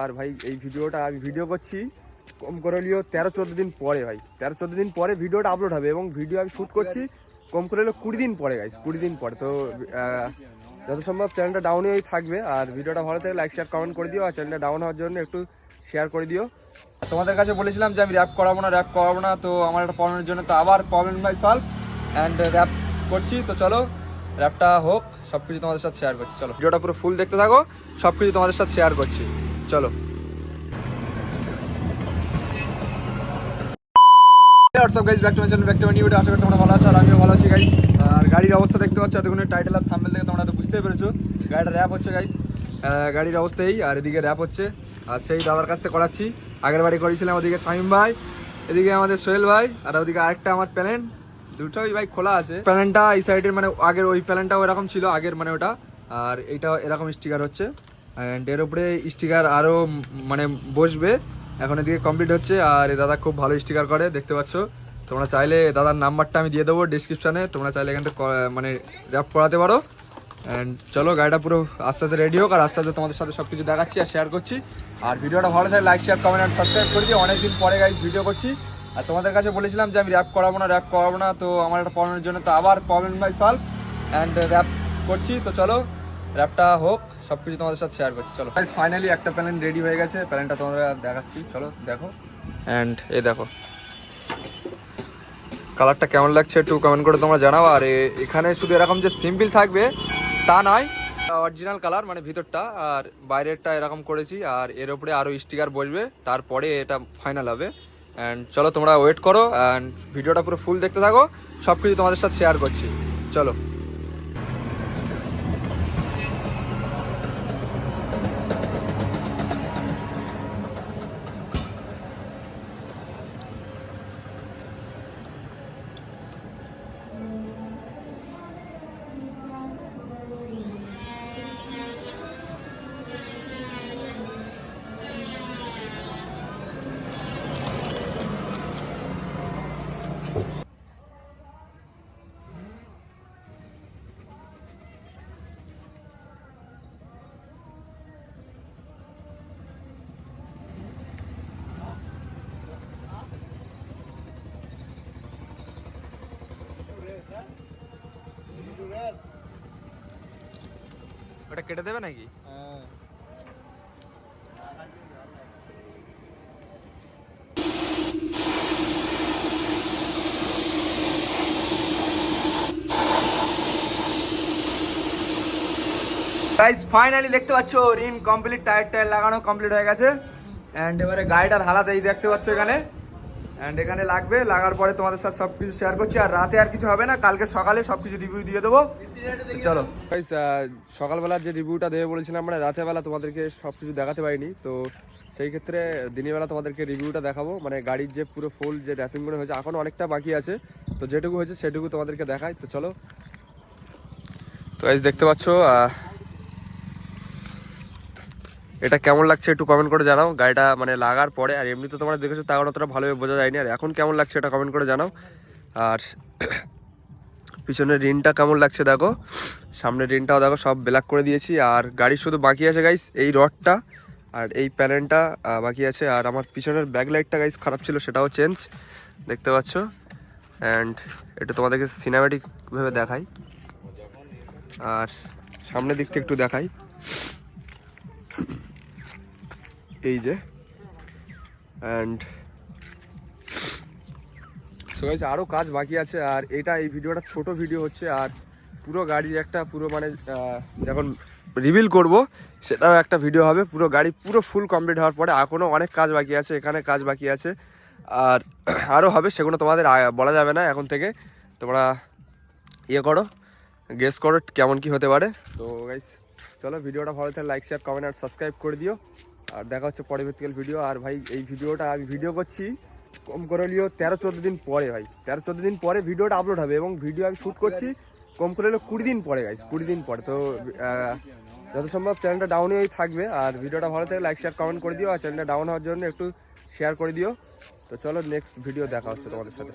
আর ভাই এই ভিডিওটা আমি ভিডিও করছি কম করে হলেও 13-14 দিন পরে ভাই, 13-14 দিন পরে ভিডিওটা আপলোড হবে এবং ভিডিও আমি শ্যুট করছি কম করে হলেও 20 দিন পরে গাইস, 20 দিন পরে। তো যত সম্ভব চ্যানেলটা ডাউনেই থাকবে, আর ভিডিওটা ভালো থাকলে লাইক শেয়ার কমেন্ট করে দিও, আর চ্যানেলটা ডাউন হওয়ার জন্য একটু শেয়ার করে দিও। তোমাদের কাছে বলেছিলাম যে আমি র্যাপ করাবো না, তো আমার একটা প্রবলেমের জন্য তো আবার problem by solve and wrap করছি। তো চলো র্যাপটা হোক, সব কিছু তোমাদের সাথে শেয়ার করছি। চলো ভিডিওটা পুরো ফুল দেখতে থাকো, সব কিছু তোমাদের সাথে শেয়ার করছি। চলো what's up guys, back to my channel, back to my new video. আশা করি তোমরা ভালো আছো আর আমিও ভালো আছি গাইস। আর গাড়ির অবস্থা দেখতে পাচ্ছ, এতক্ষণে টাইটেল আর থাম্বনেল থেকে তোমরা তো বুঝতেই পেরেছো গাড়িটা র্যাপ হচ্ছে গাইস। গাড়ির অবস্থা এই, আর এদিকে র্যাপ হচ্ছে, আর সেই দাদার কাছ থেকে করাচ্ছি। আগের বাড়ি করেছিলাম ওদিকে শামিম ভাই, এদিকে আমাদের সোহেল ভাই, আর ওদিকে আরেকটা আমার প্যালেন, দুটোই ভাই খোলা আছে। প্যালেনটা এই সাইডের মানে আগের ওই প্যালেনটাও এরকম ছিল আগের মানে ওটা, আর এইটা এরকম স্টিকার হচ্ছে অ্যান্ড এর উপরে স্টিকার আরও মানে বসবে। এখন এদিকে কমপ্লিট হচ্ছে, আর এই দাদা খুব ভালো স্টিকার করে দেখতে পাচ্ছ। তোমরা চাইলে দাদার নাম্বারটা আমি দিয়ে দেবো ডিসক্রিপশানে, তোমরা চাইলে এখান থেকে মানে র্যাপ করাতে পারো। অ্যান্ড চলো গাড়িটা পুরো আস্তে আস্তে রেডি হোক, আর আস্তে আস্তে তোমাদের সাথে সব কিছু দেখাচ্ছি আর শেয়ার করছি। আর ভিডিওটা ভালো থাকে লাইক শেয়ার কমেন্ট আর সাবস্ক্রাইব করে দিও। অনেকদিন পরে গাইজ ভিডিও করছি, আর তোমাদের কাছে বলেছিলাম যে আমি র্যাপ করাবো না, তো আমার একটা প্রবলেমের জন্য তো আবার problem by solve and wrap করছি। তো চলো র্যাপটা হোক, সব কিছু তোমাদের সাথে শেয়ার করছি। চলো গাইজ ফাইনালি একটা প্যালেন রেডি হয়ে গেছে, প্যালেনটা তোমাদের দেখাচ্ছি, চলো দেখো। অ্যান্ড এই দেখো কালারটা কেমন লাগছে একটু কমেন্ট করে তোমরা জানাও। আর এখানে শুধু এরকম যে সিম্পল থাকবে তা নয়, অরিজিনাল কালার মানে ভিতরটা, আর বাইরেরটা এরকম করেছি, আর এর উপরে আরও স্টিকার বসবে, তারপরে এটা ফাইনাল হবে। অ্যান্ড চলো তোমরা ওয়েট করো অ্যান্ড ভিডিওটা পুরো ফুল দেখতে থাকো, সব কিছু তোমাদের সাথে শেয়ার করছি। চলো ওটা কেটে দেবে নাকি? গাইস ফাইনালি দেখতে পাচ্ছ রিম কমপ্লিট, টায়ার লাগানো কমপ্লিট হয়ে গেছে। অ্যান্ড এবারে গাড়িটার হালাত এই দেখতে পাচ্ছ এখানে, অ্যান্ড এখানে লাগবে, লাগার পরে তোমাদের সাথে সব কিছু শেয়ার করছি। আর রাতে আর কিছু হবে না, কালকে সকালে সব কিছু রিভিউ দিয়ে দেবো। চলো গাইস সকালবেলা যে রিভিউটা দেবে বলেছিলাম মানে রাতের বেলা তোমাদেরকে সব কিছু দেখাতে পারিনি, তো সেই ক্ষেত্রে দিনের বেলা তোমাদেরকে রিভিউটা দেখাবো। মানে গাড়ির যে পুরো ফুল যে র্যাপিংগুলো হয়েছে এখনও অনেকটা বাকি আছে, তো যেটুকু হয়েছে সেটুকু তোমাদেরকে দেখাই। তো চলো তো গাইস দেখতে পাচ্ছ এটা কেমন লাগছে একটু কমেন্ট করে জানাও। গাড়িটা মানে লাগার পরে, আর এমনি তো তোমরা দেখেছো তাও অতটা ভালোভাবে বোঝা যায়নি, আর এখন কেমন লাগছে এটা কমেন্ট করে জানাও। আর পিছনের রিনটা কেমন লাগছে দেখো, সামনের রিনটাও দেখো সব ব্ল্যাক করে দিয়েছি। আর গাড়ির শুধু বাকি আছে গাইস এই রডটা আর এই প্যানেলটা বাকি আছে। আর আমার পিছনের ব্যাক লাইটটা গাইস খারাপ ছিল, সেটাও চেঞ্জ দেখতে পাচ্ছ। অ্যান্ড এটা তোমাদেরকে সিনেম্যাটিকভাবে দেখাই, আর সামনের দিক থেকে একটু দেখাই এই যে। অ্যান্ড সো গাইস আরও কাজ বাকি আছে, আর এটা এই ভিডিওটা ছোট ভিডিও হচ্ছে, আর পুরো গাড়ির একটা পুরো মানে যখন রিভিল করব সেটাও একটা ভিডিও হবে। পুরো গাড়ি পুরো ফুল কমপ্লিট হওয়ার পরে এখনও অনেক কাজ বাকি আছে, এখানে কাজ বাকি আছে, আর আরও হবে, সেগুলো তোমাদের বলা যাবে না এখন থেকে। তোমরা ইয়ে করো, গেস করো কেমন কি হতে পারে। তো গাইস চলো ভিডিওটা ভালো থাকে লাইক শেয়ার কমেন্ট আর সাবস্ক্রাইব করে দিও, আর দেখা হচ্ছে পরবর্তীকাল ভিডিও। আর ভাই এই ভিডিওটা আমি ভিডিও করছি কম করে হলেও 13-14 দিন পরে ভাই, 13-14 দিন পরে ভিডিওটা আপলোড হবে এবং ভিডিও আমি শ্যুট করছি কম করে হলেও 20 দিন পরে গাইস, 20 দিন পরে। তো যত সম্ভব চ্যানেলটা ডাউনেই থাকবে, আর ভিডিওটা ভালো থাকে লাইক শেয়ার কমেন্ট করে দিও, আর চ্যানেলটা ডাউন হওয়ার জন্য একটু শেয়ার করে দিও। তো চলো নেক্সট ভিডিও দেখা হচ্ছে তোমাদের সাথে।